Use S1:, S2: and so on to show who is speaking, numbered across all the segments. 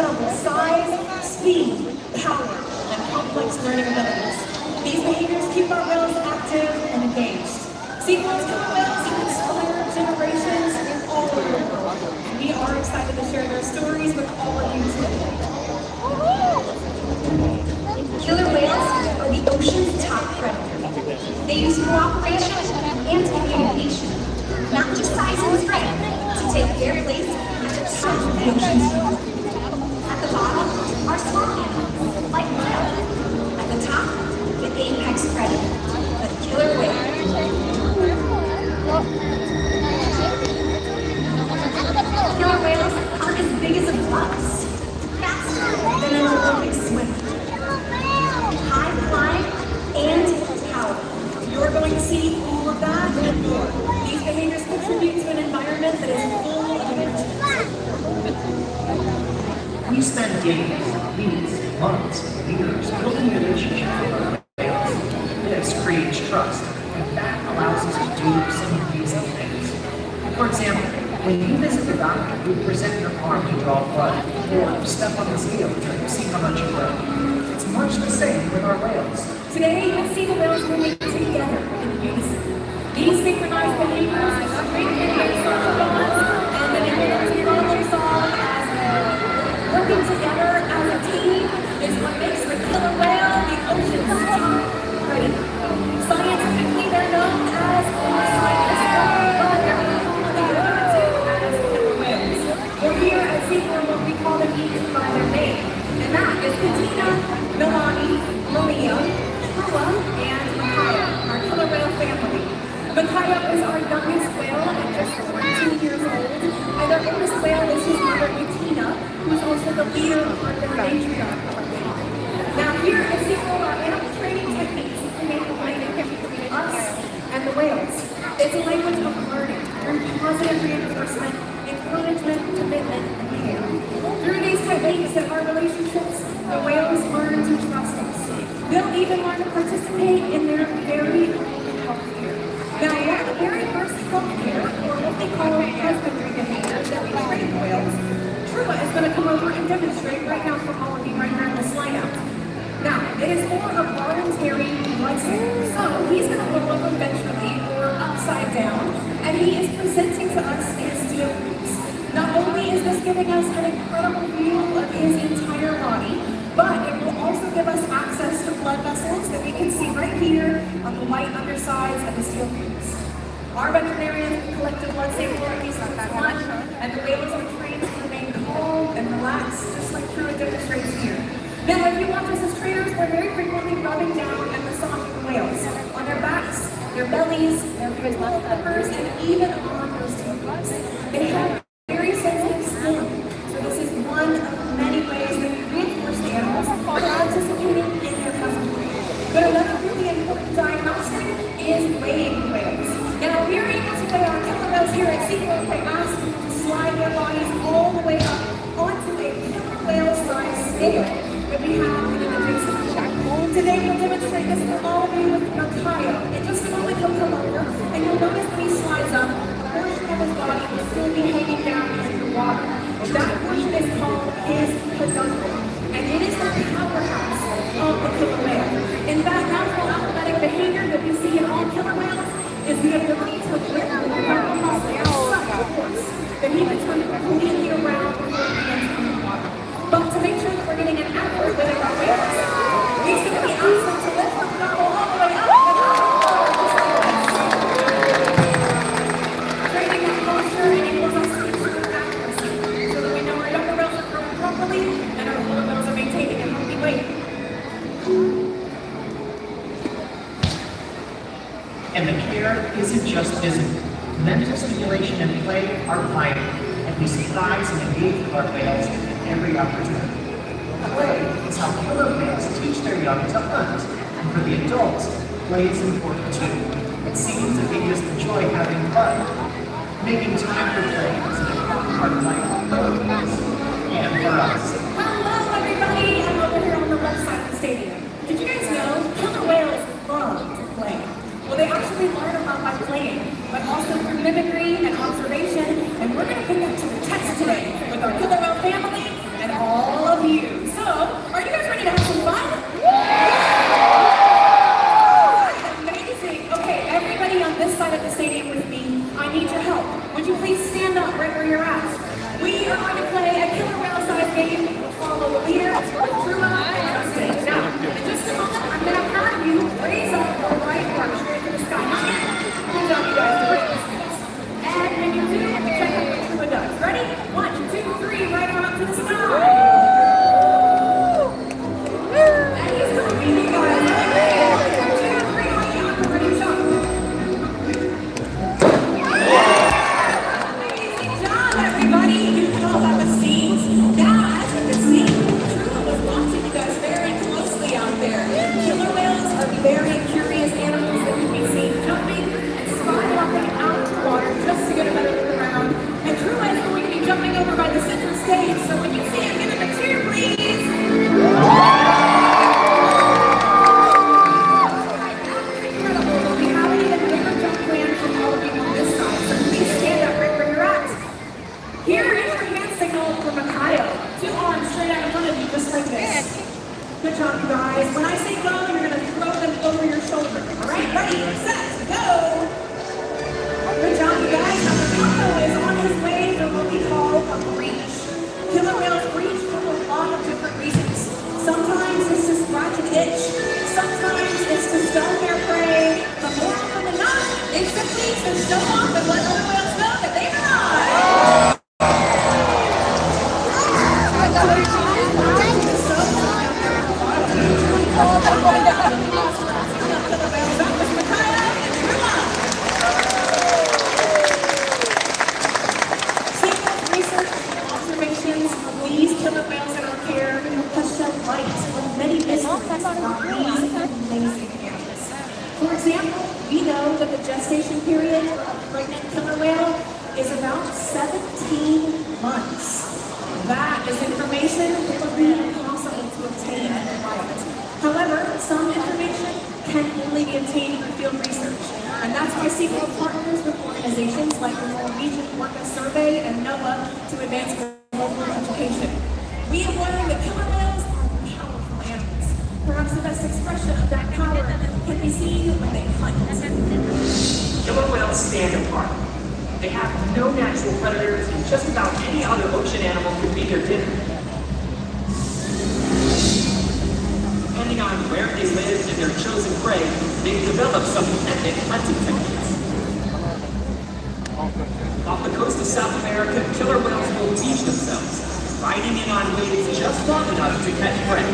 S1: incredible size, speed, power, and complex learning abilities. These behaviors keep our whales active and engaged. SeaWorld's killer whales have inspired generations all over the world. We are excited to share their stories with all of you today. Killer whales are the ocean's top predator. They use cooperation and communication, not just size and strength, to take their place at the top of the ocean's floor. At the bottom are small animals, like whales. At the top, the apex predator, the killer whale. Killer whales aren't as big as a bus, faster than an Olympic swimmer. High flying and powerful. You're going to see all of that and more. These behaviors contribute to an environment that is full of energy.
S2: We spend days, weeks, months, years building relationships with our whales. This creates trust, and that allows us to do some amazing things. For example, when you visit the doctor, you present your arm to draw blood, or step on the scale to see how much you weigh. It's much the same with our whales.
S1: Today, you'll see the whales moving together in unison. These synchronized behaviors create social bonds and enable to problem solve as working together as a team is what makes the killer whale the ocean's top predator. Scientifically, they're known as here at SeaWorld, we call them each by their name, and that is Katina, Milani, Maria, Trua, and Micaiah, our killer whale family. Micaiah is our youngest whale at just 14 years old, and our oldest whale is his mother, Katina, who is also the leader of our matriarch of our family. Now here at SeaWorld, our animal training techniques make a language between us and the whales. It's a language of learning, and positive reinforcement, encouragement, commitment, and care. Through these techniques and our relationships, the whales learn to trust us. They'll even learn to participate in their very own health care. Now, one of the very first health care, or what they call husbandry behaviors that we train whales, Trua is going to come over and demonstrate right now for all of you right here in the slide out. Now, it is more a voluntary blood sample. So he's going to roll up eventually or upside down, and he is presenting to us his steel roots. Not only is this giving us an incredible view of his entire body, but it will also give us access to blood vessels that we can see right here on the white undersides of the steel roots. Our veterinarians collect the blood sample at these one, and the whales are trained to remain calm and relaxed, just like Trua demonstrates here. Now, if you watch us as trainers, we're very frequently rubbing down and massaging the whales on their backs, their bellies, their flippers, and even on those toes. They have very sensitive skin, so this is one of many ways that we reinforce the animals by participating in their husbandry. But another really important diagnostic is weighing whales. Now, we are able to weigh our killer whales here at SeaWorld by asking them to slide their bodies all the way up onto a killer whale size scale that we have in an adjacent shack. Today we'll demonstrate this for all of you with Micaiah. In just a moment he'll come over, and you'll notice when he slides up, a portion of his body will still be hanging down in the water. That portion is called his peduncle, and it is the powerhouse of the killer whale. In fact, natural athletic behavior that we see in all killer whales is the ability to grip the peduncle muscle and suck the force that he can turn completely around before he ends in the water. But to make sure that we're getting an accurate weight of our whales, we simply ask them to lift the peduncle all the way up and up. Training that posture enables us to ensure accuracy so that we know our younger whales are growing properly and our older whales are maintaining a healthy weight.
S2: And the care isn't just physical. Mental stimulation and play are vital, and we surprise and engage with our whales at every opportunity. Play is how killer whales teach their young to hunt, and for the adults, play is important too. It seems that they just enjoy having fun. Making time for play is an important part of life for both us and for us.
S1: Hello everybody, I'm over here on the left side of the stadium. Did you guys know killer whales love to play? Well, they actually learn a lot by playing, but also through mimicry and observation, and we're going to put that to the test today with our killer whale family and all simply to show off and let other whales know that they are on. SeaWorld's research and observations of these killer whales in our care has shed light on many mysteries about these amazing animals. For example, we know that the gestation period for a pregnant killer whale is about 17 months. That is information that would be impossible to obtain in the wild. However, some information can only be obtained through field research, and that's why SeaWorld partners with organizations like the Norwegian Orca Survey and NOAA to advance global education. We have learned that killer whales are powerful animals. Perhaps the best expression of that power can be seen when they hunt.
S3: Killer whales stand apart. They have no natural predators, and just about any other ocean animal could be their dinner. Depending on where they live and their chosen prey, they've developed some epic hunting techniques. Off the coast of South America, killer whales will beach themselves, riding in on waves just long enough to catch prey.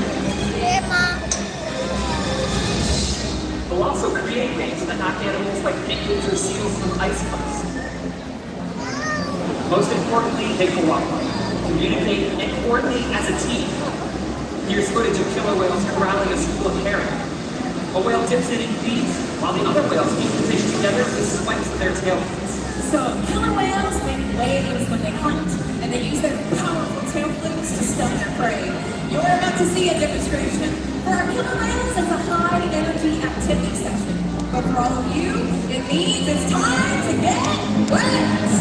S3: They'll also create waves that knock animals like penguins or seals from ice cliffs. Most importantly, they cooperate, communicate, and coordinate as a team. Here's footage of killer whales corralling a school of herring. A whale dips in and feeds, while the other whales keep the fish together with swipes of their tail fins.
S1: So, killer whales make waves when they hunt, and they use their powerful tail flips to stun their prey. You're about to see a demonstration. For our killer whales, it's a high-energy activity session. But for all of you, it means it's time to get wet!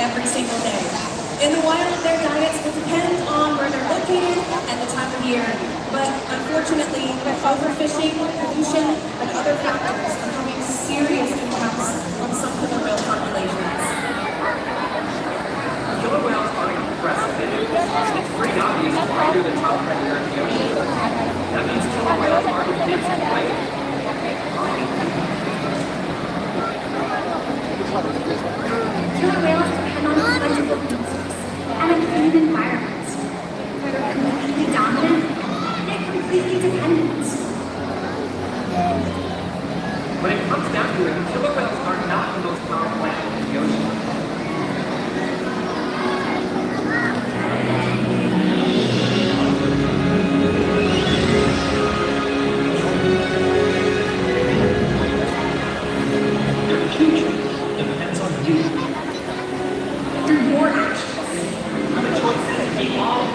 S1: every single day. In the wild, their diets will depend on where they're located and the time of year. But unfortunately, overfishing, pollution, and other factors are having serious impacts on some killer whale populations.
S3: Killer whales are impressive. It's pretty obvious why they're the top predator in the ocean. That means killer whales are the
S1: Killer whales depend on plentiful food source and a clean environment. Whether completely dominant, yet completely dependent.
S3: When it comes down to it, killer whales are not the most powerful animal in the ocean.
S2: Their future depends on you.
S1: And your actions.
S3: The choices we all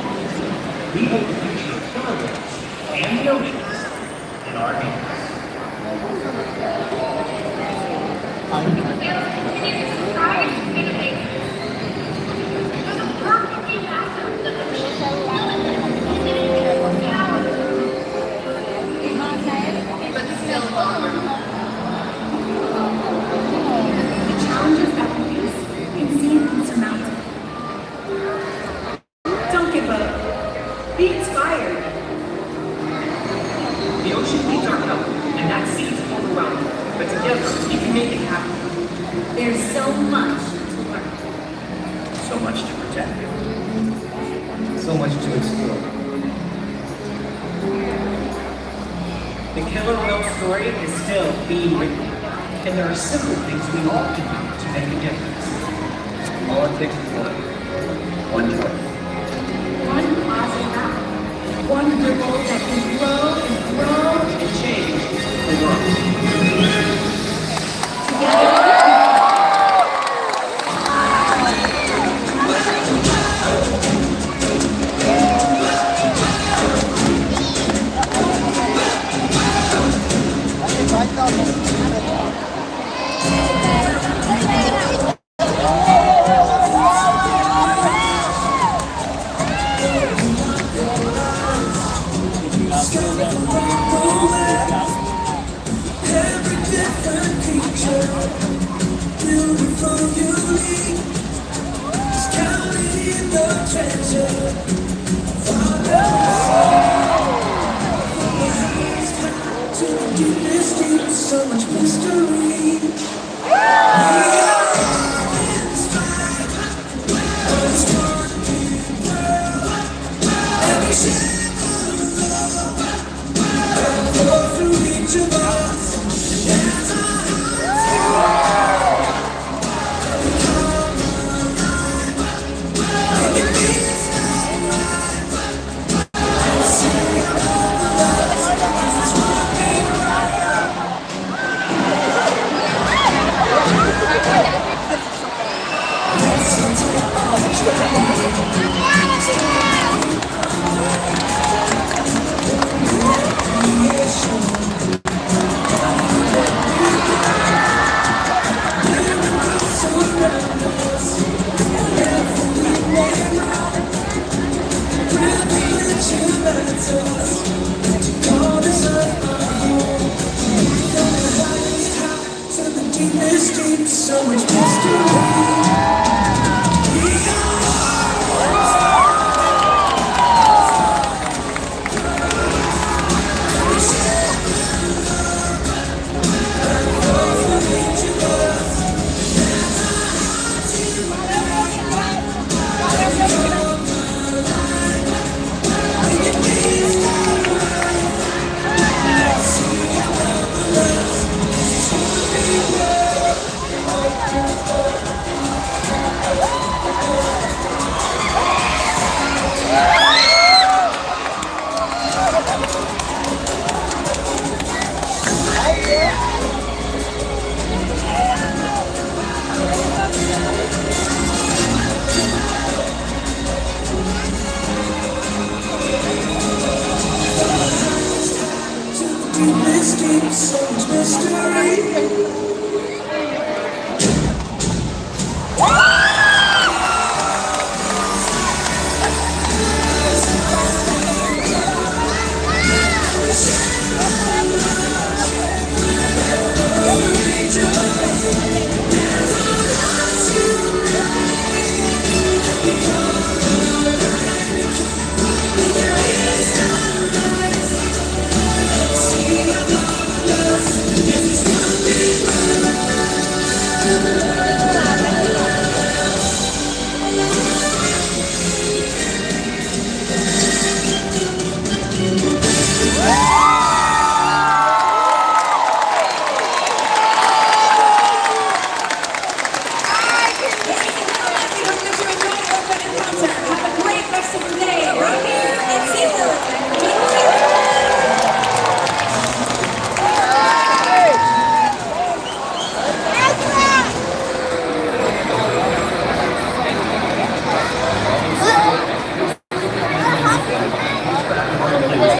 S2: We hold the future of killer whales and the oceans in our hands.
S1: But still longer. The challenges that we face can seem insurmountable. Don't give up. Be inspired.
S3: The ocean needs our help, and that seems overwhelming. But together, we can make it happen.
S1: There's so much to learn.
S2: So much to protect. So much to explore. The killer whale story is still being written, and there are simple things we all can do to make a difference. All it takes is one choice.
S1: One positive act. One ripple that can grow and grow
S2: And change the world.
S1: together.
S4: Every different creature, beautiful, unique, is counted in the treasure. To the deepest deep, so much mystery. We are inspired by this wonderful world. Every single love flow through each of us. As our hearts make it feel so right. And sing all the words. This will be so much mystery.